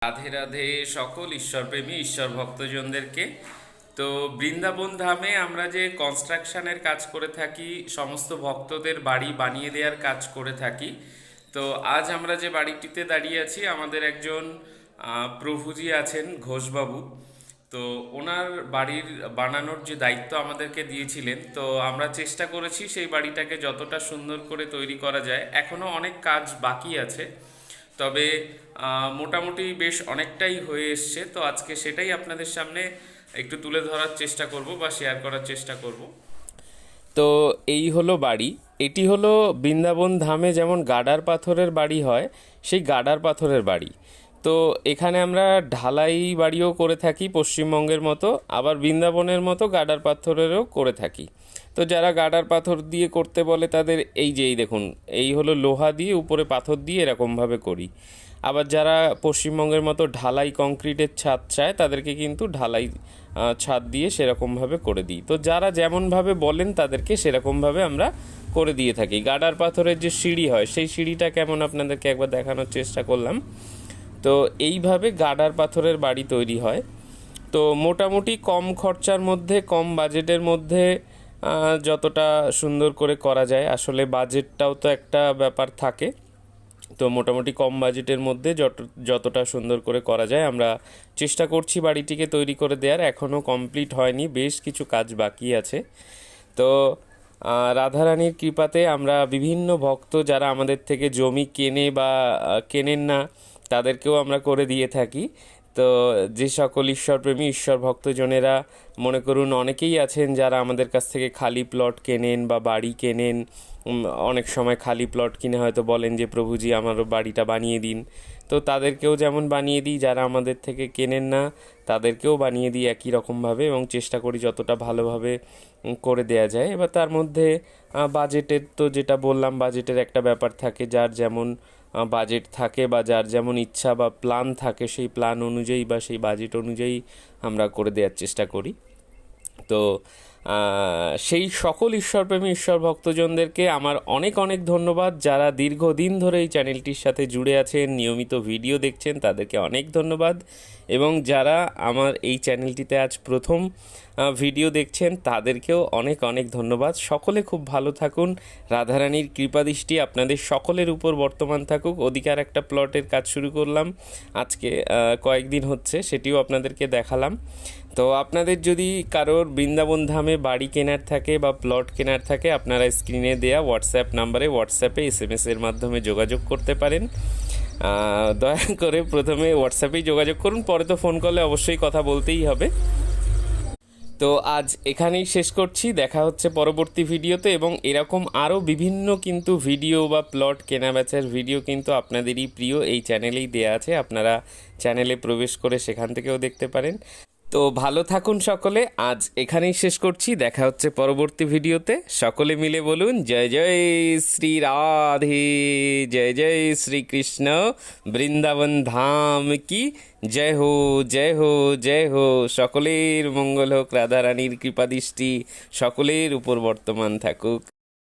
রাধে রাধে সকল ঈশ্বরপ্রেমী ঈশ্বর ভক্তজনদেরকে। তো বৃন্দাবন ধামে আমরা যে কনস্ট্রাকশনের কাজ করে থাকি, সমস্ত ভক্তদের বাড়ি বানিয়ে দেওয়ার কাজ করে থাকি। তো আজ আমরা যে বাড়িটিতে দাঁড়িয়ে আছি, আমাদের একজন প্রভুজি আছেন ঘোষবাবু। তো ওনার বাড়ির বানানোর যে দায়িত্ব আমাদেরকে দিয়েছিলেন, তো আমরা চেষ্টা করেছি সেই বাড়িটাকে যতটা সুন্দর করে তৈরি করা যায়। এখনও অনেক কাজ বাকি আছে, তবে মোটামুটি বেশ অনেকটাই হয়ে এসছে। তো আজকে সেটাই আপনাদের সামনে একটু তুলে ধরার চেষ্টা করব বা শেয়ার করার চেষ্টা করব। তো এই হলো বাড়ি। এটি হলো বৃন্দাবন ধামে যেমন গাডার পাথরের বাড়ি হয়, সেই গাডার পাথরের বাড়ি। তো এখানে আমরা ঢালাই বাড়িও করে থাকি পশ্চিমবঙ্গের মতো, আবার বৃন্দাবনের মতো গাডার পাথরেরও করে থাকি। তো যারা গাডার পাথর দিয়ে করতে বলে তাদের এই দেখুন, এই হলো লোহা দিয়ে উপরে পাথর দিয়ে এরকমভাবে করি। আবার যারা পশ্চিমবঙ্গের মতো ঢালাই কংক্রিটের ছাদ চায় তাদেরকে কিন্তু ঢালাই ছাদ দিয়ে সেরকমভাবে করে দিই। তো যারা যেমনভাবে বলেন তাদেরকে সেরকমভাবে আমরা করে দিয়ে থাকি। গাডার পাথরের যে সিঁড়ি হয়, সেই সিঁড়িটা কেমন আপনাদেরকে একবার দেখানোর চেষ্টা করলাম। তো এইভাবে গাডার পাথরের বাড়ি তৈরি হয়। তো মোটামুটি কম খরচার মধ্যে, কম বাজেটের মধ্যে যতটা সুন্দর করে করা যায়, আসলে বাজেটটাও তো একটা ব্যাপার থাকে। তো মোটামুটি কম বাজেটের মধ্যে যতটা সুন্দর করে করা যায় আমরা চেষ্টা করছি বাড়িটিকে তৈরি করে দেওয়ার। এখনও কমপ্লিট হয়নি, বেশ কিছু কাজ বাকি আছে। তো রাধারানীর কৃপাতে আমরা বিভিন্ন ভক্ত যারা আমাদের থেকে জমি কেনে বা কেনেন না, তাদেরকেও আমরা করে দিয়ে থাকি। তো যে সকল ঈশ্বরপ্রেমী ঈশ্বর ভক্তজনেরা, মনে করুন অনেকেই আছেন যারা আমাদের কাছ থেকে খালি প্লট কেনেন বা বাড়ি কেনেন। অনেক সময় খালি প্লট কিনে হয়তো বলেন যে প্রভুজি আমার বাড়িটা বানিয়ে দিন। তো তাদেরকেও যেমন বানিয়ে দিই, যারা আমাদের থেকে কেনেন না তাদেরকেও বানিয়ে দিই একই রকমভাবে, এবং চেষ্টা করি যতটা ভালোভাবে করে দেয়া যায়। এবার তার মধ্যে বাজেটের তো যেটা বললাম, বাজেটের একটা ব্যাপার থাকে, যার যেমন বাজেট থাকে বা যার যেমন ইচ্ছা বা প্ল্যান থাকে, সেই প্ল্যান অনুযায়ী বা সেই বাজেট অনুযায়ী আমরা করে দেওয়ার চেষ্টা করি। তো সেই সকল ঈশ্বরপ্রেমী ঈশ্বর ভক্তজনদেরকে আমার অনেক অনেক ধন্যবাদ। যারা দীর্ঘদিন ধরে এই চ্যানেলটির সাথে জুড়ে আছেন, নিয়মিত ভিডিও দেখছেন, তাদেরকে অনেক ধন্যবাদ। এবং যারা আমার এই চ্যানেলটিতে আজ প্রথম ভিডিও দেখছেন, তাদেরকেও অনেক অনেক ধন্যবাদ। সকলে খুব ভালো থাকুন। রাধারানীর কৃপাদৃষ্টি আপনাদের সকলের উপর বর্তমান থাকুক। ওদিকে একটা প্লটের কাজ শুরু করলাম, আজকে কয়েকদিন হচ্ছে, সেটিও আপনাদেরকে দেখালাম। তো আপনাদের যদি কারোর বৃন্দাবন ধামে বাড়ি কেনার থাকে বা প্লট কেনার থাকে, আপনারা স্ক্রিনে দেয়া হোয়াটসঅ্যাপ নাম্বারে হোয়াটসঅ্যাপে SMS-এর মাধ্যমে যোগাযোগ করতে পারেন। দয়া করে প্রথমে হোয়াটসঅ্যাপেই যোগাযোগ করুন, পরে তো ফোন করলে অবশ্যই কথা বলতেই হবে। তো আজ এখানেই শেষ করছি, দেখা হচ্ছে পরবর্তী ভিডিওতে। এবং এরকম আরও বিভিন্ন কিন্তু ভিডিও বা প্লট কেনা বেচার ভিডিও কিন্তু আপনাদেরই প্রিয় এই চ্যানেলেই দেয়া আছে, আপনারা চ্যানেলে প্রবেশ করে সেখান থেকেও দেখতে পারেন। তো ভালো থাকুন সকলে, আজ এখানেই শেষ করছি, দেখা হচ্ছে পরবর্তী ভিডিওতে। সকলে মিলে বলুন জয় জয় শ্রী রাধে, জয় জয় শ্রীকৃষ্ণ, বৃন্দাবন ধাম কি জয় হো, জয় হো, জয় হো। সকলের মঙ্গল হোক, রাধারানীর কৃপাদৃষ্টি সকলের উপর বর্তমান থাকুক।